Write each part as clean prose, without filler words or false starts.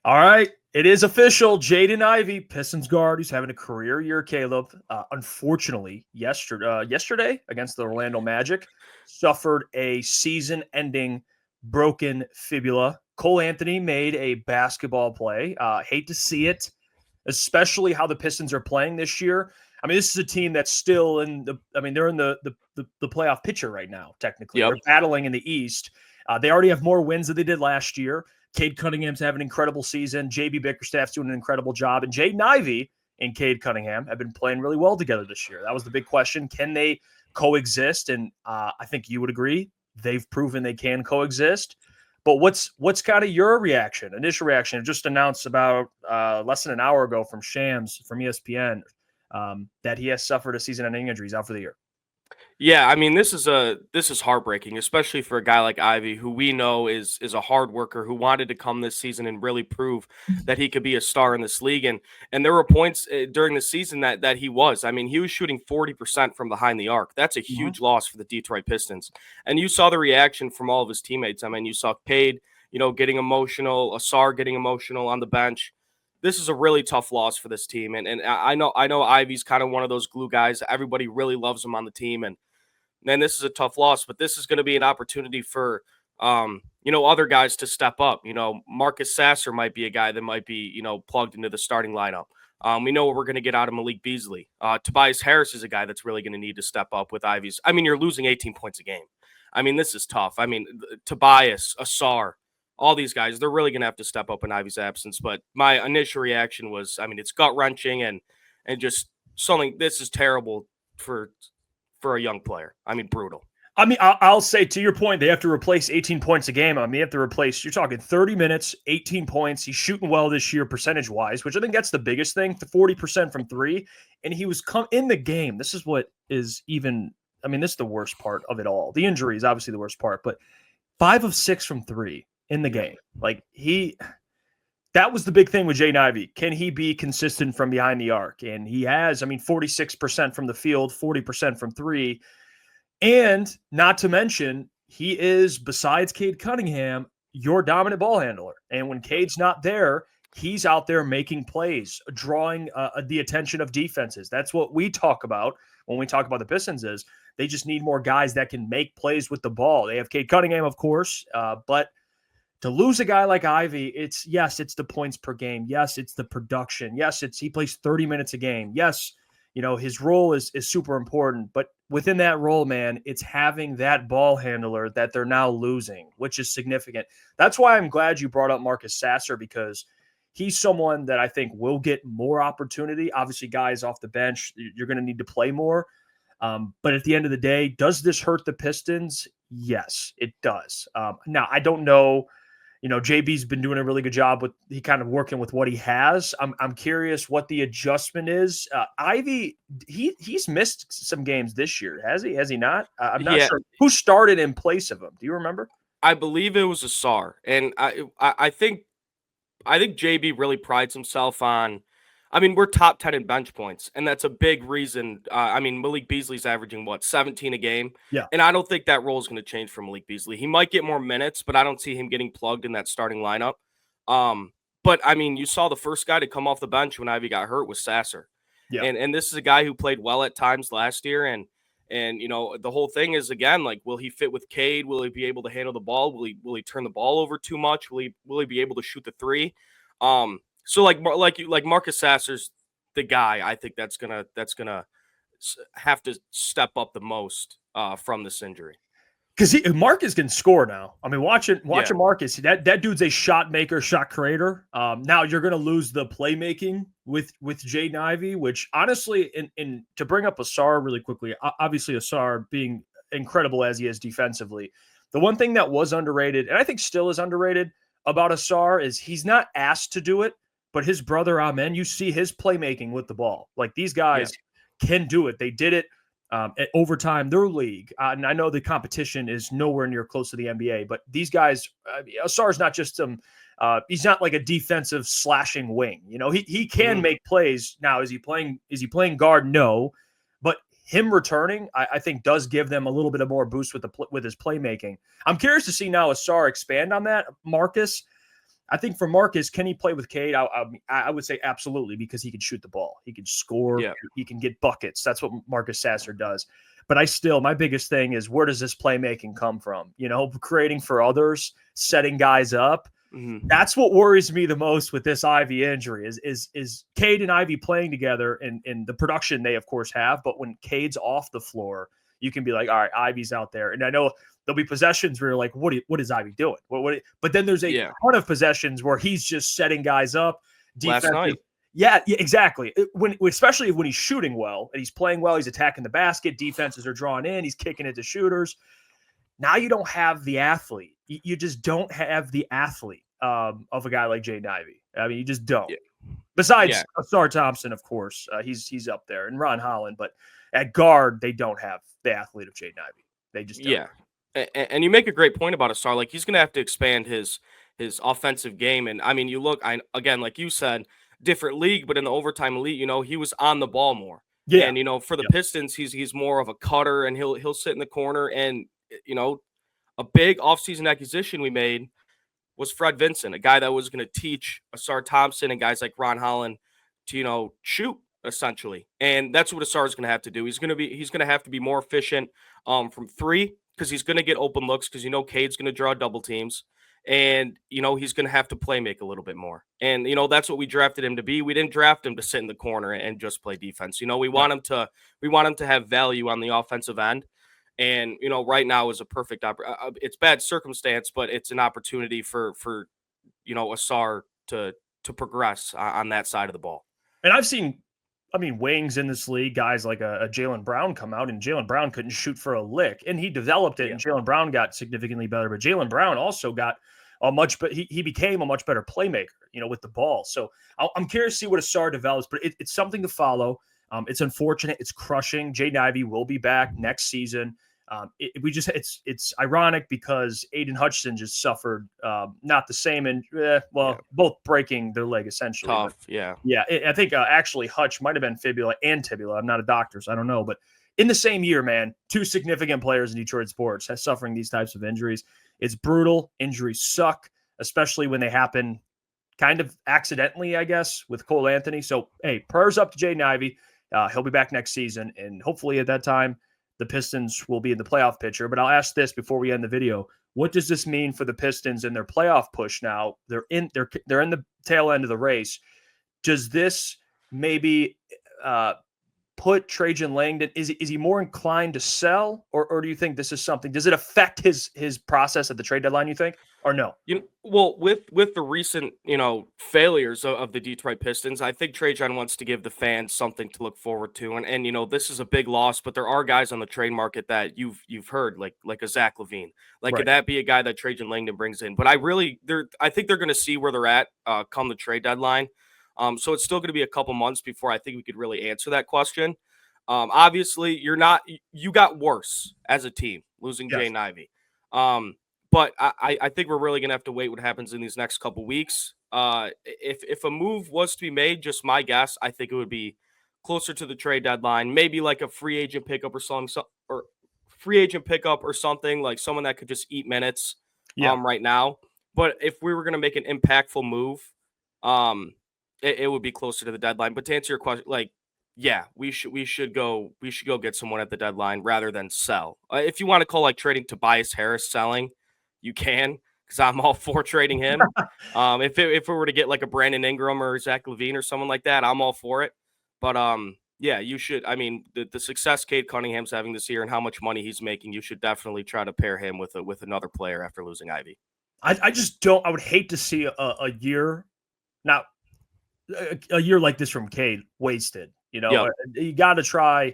All right. It is official. Jaden Ivey, Pistons guard, who's having a career year, Caleb. Unfortunately, yesterday against the Orlando Magic, suffered a season-ending broken fibula. Cole Anthony made a basketball play. Hate to see it, especially how the Pistons are playing this year. I mean, this is a team that's still in the. I mean, they're in the playoff picture right now. Technically, Yep. they're battling in the East. They already have more wins than they did last year. Cade Cunningham's having an incredible season. JB Bickerstaff's doing an incredible job. And Jaden Ivey and Cade Cunningham have been playing really well together this year. That was the big question. Can they coexist? And I think you would agree. They've proven they can coexist. But what's kind of your reaction, initial reaction? Just announced about less than an hour ago from Shams from ESPN that he has suffered a season-ending injury. He's out for the year. Yeah, I mean this is heartbreaking, especially for a guy like Ivy, who we know is a hard worker, who wanted to come this season and really prove that he could be a star in this league. And there were points during the season that he was. I mean, he was shooting 40% from behind the arc. That's a huge loss for the Detroit Pistons. And you saw the reaction from all of his teammates. I mean, you saw Cade, getting emotional, Asar getting emotional on the bench. This is a really tough loss for this team. And I know Ivy's kind of one of those glue guys. Everybody really loves him on the team. And man, this is a tough loss, but this is going to be an opportunity for, other guys to step up. Marcus Sasser might be a guy that might be, plugged into the starting lineup. We know what we're going to get out of Malik Beasley. Tobias Harris is a guy that's really going to need to step up with Ivy's. I mean, you're losing 18 points a game. I mean, this is tough. I mean, Tobias, Asar, all these guys, they're really going to have to step up in Ivy's absence. But my initial reaction was, I mean, it's gut wrenching and just something. This is terrible for a young player. I mean, brutal. I mean, I'll say to your point, they have to replace 18 points a game. I mean, they have to replace, you're talking 30 minutes, 18 points. He's shooting well this year percentage-wise, which I think that's the biggest thing, the 40% from three. And he was in the game. This is what is even, I mean, this is the worst part of it all. The injury is obviously the worst part, but 5 of 6 from three in the game. Like, that was the big thing with Jaden Ivey. Can he be consistent from behind the arc? And he has, I mean, 46% from the field, 40% from three. And not to mention, he is, besides Cade Cunningham, your dominant ball handler. And when Cade's not there, he's out there making plays, drawing the attention of defenses. That's what we talk about when we talk about the Pistons is they just need more guys that can make plays with the ball. They have Cade Cunningham, of course, but to lose a guy like Ivy, it's the points per game. Yes, it's the production. Yes, he plays 30 minutes a game. Yes, his role is super important. But within that role, man, it's having that ball handler that they're now losing, which is significant. That's why I'm glad you brought up Marcus Sasser, because he's someone that I think will get more opportunity. Obviously, guys off the bench, you're going to need to play more. But at the end of the day, does this hurt the Pistons? Yes, it does. Now, I don't know. JB's been doing a really good job with he kind of working with what he has. I'm curious what the adjustment is. Ivy, he's missed some games this year, has he? Has he not? I'm not sure who started in place of him. Do you remember? I believe it was Asar, and I think JB really prides himself on. I mean, we're top 10 in bench points, and that's a big reason. I mean, Malik Beasley's averaging, 17 a game? Yeah. And I don't think that role is going to change for Malik Beasley. He might get more minutes, but I don't see him getting plugged in that starting lineup. But, I mean, you saw the first guy to come off the bench when Ivy got hurt was Sasser. Yeah. And this is a guy who played well at times last year, and the whole thing is, again, like, will he fit with Cade? Will he be able to handle the ball? Will he turn the ball over too much? Will he be able to shoot the three? So like Marcus Sasser's the guy I think that's gonna have to step up the most from this injury. Because Marcus can score now. I mean, watching Marcus, that dude's a shot maker, shot creator. Now you're going to lose the playmaking with Jaden Ivey, which honestly, in to bring up Asar really quickly, obviously Asar being incredible as he is defensively, the one thing that was underrated, and I think still is underrated about Asar, is he's not asked to do it, but his brother Amen, you see his playmaking with the ball. Like, these guys can do it. They did it at overtime, their league. And I know the competition is nowhere near close to the NBA, but these guys, Asar's not just he's not like a defensive slashing wing. He can make plays. Now, is he playing guard? No, but him returning, I think, does give them a little bit of more boost with his playmaking. I'm curious to see now Asar expand on that. Marcus, I think for Marcus, can he play with Cade? I would say absolutely, because he can shoot the ball. He can score. Yeah. He can get buckets. That's what Marcus Sasser does. But my biggest thing is, where does this playmaking come from? Creating for others, setting guys up. Mm-hmm. That's what worries me the most with this Ivey injury is Cade and Ivey playing together and the production they of course have. But when Cade's off the floor, you can be like, all right, Ivey's out there. And I know there'll be possessions where you're like, what is Ivey doing? But then there's a ton of possessions where he's just setting guys up. Last night. Yeah, exactly. Especially when he's shooting well and he's playing well, he's attacking the basket, defenses are drawing in, he's kicking it to shooters. Now you don't have the athlete. You just don't have the athlete of a guy like Jaden Ivey. I mean, you just don't. Yeah. Besides Asar Thompson, of course, he's up there, and Ron Holland. But at guard, they don't have the athlete of Jaden Ivey. They just don't. Yeah. And you make a great point about Asar. Like, he's going to have to expand his offensive game. And, I mean, you look, again, like you said, different league, but in the overtime elite, he was on the ball more. Yeah. And, for the Pistons, he's more of a cutter, and he'll sit in the corner. And, a big offseason acquisition we made was Fred Vincent, a guy that was going to teach Asar Thompson and guys like Ron Holland to, shoot, essentially. And that's what Asar is going to have to do. He's going to have to be more efficient from three, because he's going to get open looks, because Cade's going to draw double teams. And, he's going to have to play make a little bit more. And, that's what we drafted him to be. We didn't draft him to sit in the corner and just play defense. We want him to have value on the offensive end. And, right now is a perfect it's bad circumstance, but it's an opportunity for Asar to progress on that side of the ball. And I've seen, wings in this league, guys like a Jaylen Brown come out, and Jaylen Brown couldn't shoot for a lick, and he developed it, and Jaylen Brown got significantly better. But Jaylen Brown also got he became a much better playmaker, with the ball. So I'm curious to see what Asar develops, but it's something to follow. It's unfortunate. It's crushing. Jaden Ivey will be back next season. It's ironic because Aiden Hutchinson just suffered not the same, and both breaking their leg essentially. Tough, I think actually Hutch might have been fibula and tibula. I'm not a doctor, so I don't know, but in the same year, man, two significant players in Detroit sports suffering these types of injuries. It's brutal. Injuries suck, especially when they happen kind of accidentally, I guess, with Cole Anthony. So hey, prayers up to Jaden Ivey. He'll be back next season, and hopefully at that time, the Pistons will be in the playoff picture. But I'll ask this before we end the video. What does this mean for the Pistons and their playoff push now? They're in the tail end of the race. Does this maybe put Trajan Langdon? Is he more inclined to sell, or do you think this is something? Does it affect his process at the trade deadline, you think, or no? Well, with the recent failures of the Detroit Pistons, I think Trajan wants to give the fans something to look forward to, and this is a big loss, but there are guys on the trade market that you've heard like a Zach LaVine, could that be a guy that Trajan Langdon brings in? But I think they're going to see where they're at come the trade deadline. So it's still going to be a couple months before I think we could really answer that question. Obviously, you got worse as a team losing Jaden Ivey. But I think we're really going to have to wait what happens in these next couple weeks. If a move was to be made, just my guess, I think it would be closer to the trade deadline, maybe like a free agent pickup or something, like someone that could just eat minutes right now. But if we were going to make an impactful move, it would be closer to the deadline. But to answer your question, we should go get someone at the deadline rather than sell. If you want to call trading Tobias Harris selling, you can, because I'm all for trading him. If we were to get like a Brandon Ingram or Zach LaVine or someone like that, I'm all for it. But you should. I mean, the success Cade Cunningham's having this year and how much money he's making, you should definitely try to pair him with another player after losing Ivey. I just don't. I would hate to see a year like this from Cade wasted. You got to try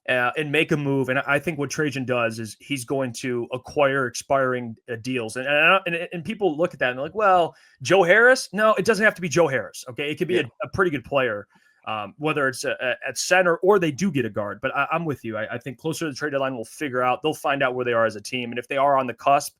and make a move. And I think what Trajan does is he's going to acquire expiring deals. And people look at that and they're like, well, Joe Harris? No, it doesn't have to be Joe Harris. Okay. It could be a pretty good player, whether it's at center or they do get a guard. But I'm with you. I think closer to the trade deadline, they'll find out where they are as a team. And if they are on the cusp,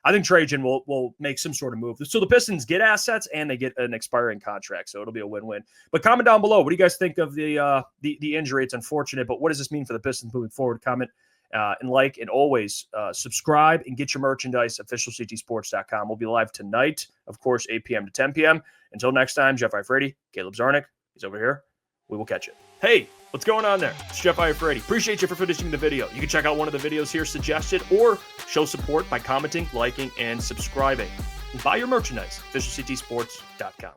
I think Trajan will make some sort of move. So the Pistons get assets and they get an expiring contract. So it'll be a win-win. But comment down below. What do you guys think of the injury? It's unfortunate, but what does this mean for the Pistons moving forward? Comment And like and always, subscribe and get your merchandise, officialctsports.com. We'll be live tonight, of course, 8 p.m. to 10 p.m. Until next time, Jeff Iafrate, Caleb Czarnik, he's over here. We will catch you. Hey, what's going on there? It's Jeff Iafrate. Appreciate you for finishing the video. You can check out one of the videos here suggested or show support by commenting, liking, and subscribing. And buy your merchandise, officialctsports.com.